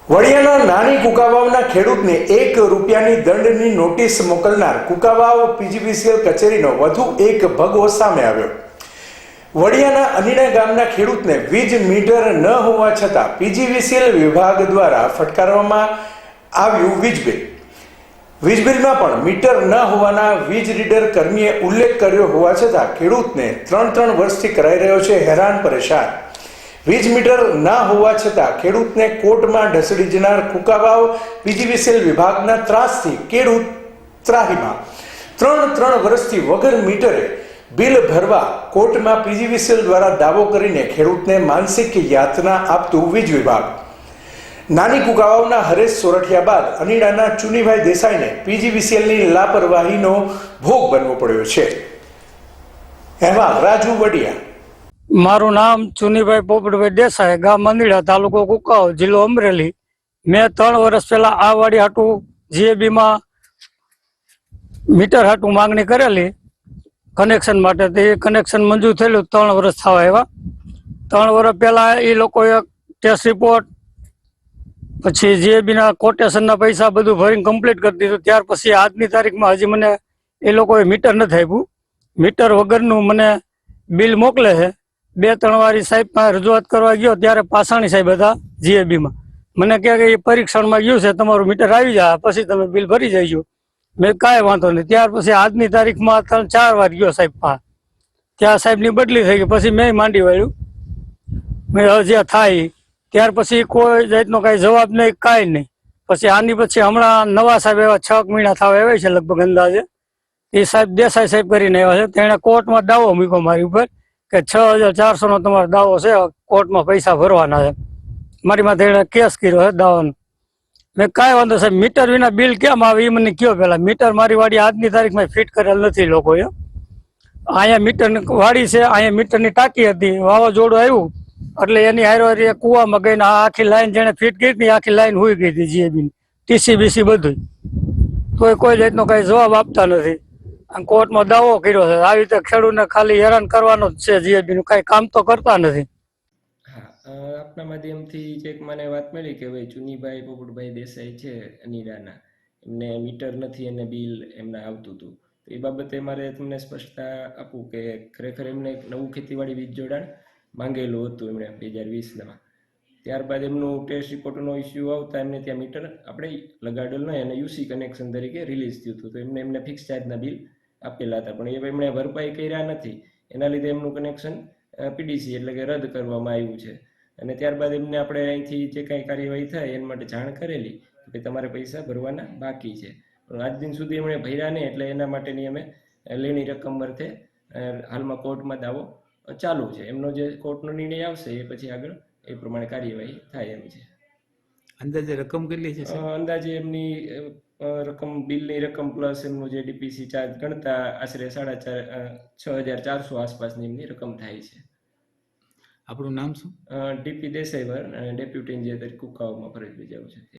વડિયાના નાની કુકાવાવના ખેડૂતને ₹1 દંડની નોટિસ મોકલનાર કુકાવાવ પીજીવીસીએલ કચેરીનો વધુ એક ભગવો સામે આવ્યો। વડિયાના અનીડા ગામના ખેડૂતને વીજ મીટર ન હોવા છતાં પીજીવીસીએલ વિભાગ દ્વારા ફટકારવામાં આવ્યું વીજ બિલ। વીજ બિલમાં પણ મીટર ન હોવાના વીજ રીડર કર્મીએ ઉલ્લેખ કર્યો હોવા છતાં ખેડૂતને 3 વર્ષથી કરાઈ રહ્યો છે હેરાન પરેશાન। વીજ મીટર ના હોવા છતાં ખેડૂતને કોર્ટમાં ઢસડી જનાર કુકાવાવ પીજીવીસીએલ વિભાગના ત્રાસથી ખેડૂત ત્રાહીમાં 3 વર્ષથી વગર મીટરે બિલ ભરવા કોર્ટમાં પીજીવીસીએલ દ્વારા દાવો કરીને ખેડૂતને માનસિક યાતના આપતું વીજ વિભાગ। નાની કુકાવાવના હરેશ સોરઠિયા બાદ અનીડાના ચુનીભાઈ દેસાઈને પીજીવીસીએલની લાપરવાહીનો ભોગ બનવો પડ્યો છે। અહેવાલ રાજુ વડિયા। મારું નામ ચુનીભાઈ પોપટભાઈ દેસાઈ, ગામ અનીડા, તાલુકો કુકાવાવ, જિલ્લો અમરેલી। મેં 3 વર્ષ પહેલા આ વાડી હાટું જીએબીમાં મીટર હાટું માંગણી કરેલી કનેક્શન માટે। તે કનેક્શન મંજૂર થયેલું 3 વર્ષ થવા આવ્યા। 3 વર્ષ પહેલા એ લોકોએ ટેસ્ટ રિપોર્ટ પછી જીએબીના કોટેશનના પૈસા બધું ભરીને કમ્પ્લીટ કરી દીધું। ત્યાર પછી આજની તારીખમાં હજી મને એ લોકોએ મીટર નથી આપ્યું। મીટર વગરનું મને બિલ મોકલે છે। 2-3 વારી સાહેબ પાસે રજૂઆત કરવા ગયો ત્યારે પાસાણી સાહેબ હતા જીએબીમાં, મને કહે કે એ પરીક્ષણમાં ગયું છે, તમારું મીટર આવી જાય પછી તમે બિલ ભરી જઈજો। મેં કાંઈ વાંધો નહીં। ત્યાર પછી આજની તારીખમાં 3-4 વાર ગયો સાહેબ પાસે, ત્યાં સાહેબની બદલી થઈ ગઈ। પછી મેં માંડી વાળ્યું, મેં જ્યાં થાય ત્યાર પછી કોઈ જાતનો કાંઈ જવાબ નહીં, કાંઈ નહીં। પછી આની પછી હમણાં નવા સાહેબ એવા 6 મહિના થવા આવ્યા છે લગભગ અંદાજે। એ સાહેબ દેસાઈ સાહેબ કરીને આવ્યા છે। તેણે કોર્ટમાં દાવો મૂક્યો મારી ઉપર કે 6400નો તમારો દાવો છે, કોર્ટમાં પૈસા ભરવાના છે। મારી માથે એણે કેસ કર્યો છે દાવાનો। મેં કાંઈ વાંધો સાહેબ, મીટર વિના બિલ કેમ આવે એ મને કયો પહેલાં। મીટર મારી વાડી આજની તારીખમાં ફિટ કરેલ નથી લોકોએ। અહીંયા મીટરની વાડી છે, અહીંયા મીટરની ટાંકી હતી, વાવાઝોડું આવ્યું એટલે એની હારે કૂવામાં ગઈને આ આખી લાઈન જેણે ફિટ કરી હતી આખી લાઈન હોઈ ગઈ હતી જીએબીની, ટીસીબીસી બધું। તોય કોઈ જાતનો કાંઈ જવાબ આપતા નથી। કોર્ટમાં દાવો કર્યો છે। આવી રીતે ખેડૂતને ખાલી હેરાન કરવાનો જ છે જીએબીનું, કાંઈ કામ તો કરતા નથી। આપના માધ્યમથી એક મને વાત મળી કે ભાઈ ચુનીભાઈ પોપટભાઈ દેસાઈ છે અનીડાના, એમને મીટર નથી અને બિલ એમને આવતું હતું। તો એ બાબતે મારે તમને સ્પષ્ટતા આપું કે ખરેખર એમને એક નવું ખેતીવાડી વીજ જોડાણ માંગેલું હતું એમણે 2020માં। ત્યારબાદ એમનું ટેસ્ટ રિપોર્ટનો ઇસ્યુ આવતા એમને ત્યાં મીટર આપણે લગાડેલ નહીં અને યુસી કનેક્શન તરીકે રિલીઝ થયું હતું। તો એમને ફિક્સ ચાર્જના બિલ આપેલા હતા, પણ એ એમણે ભરપાઈ કર્યા નથી। એના લીધે એમનું કનેક્શન પીડીસી એટલે કે રદ કરવામાં આવ્યું છે। અને ત્યારબાદ એમને આપણે અહીંથી જે કાંઈ કાર્યવાહી થાય એના માટે જાણ કરેલી કે તમારે પૈસા ભરવાના બાકી છે, પણ આજ દિન સુધી એમણે ભર્યા નહીં। એટલે એના માટેની અમે લેણી રકમ અર્થે હાલમાં કોર્ટમાં દાવો ચાલુ છે। એમનો જે કોર્ટનો નિર્ણય આવશે એ પછી આગળ એ પ્રમાણે કાર્યવાહી થાય એમ છે। અંદાજે રકમ કેટલી છે? અંદાજે એમની રકમ બિલની રકમ પ્લસ એમનું જે ડીપીસી ચાર્જ ગણતા આશરે 6400 આસપાસની એમની રકમ થાય છે। આપણું નામ શું? ડીપી દેસાઈવર, ડેપ્યુટી એન્જિનિયર તરીકે કુકાવાવમાં ફરજ બજાવું છે।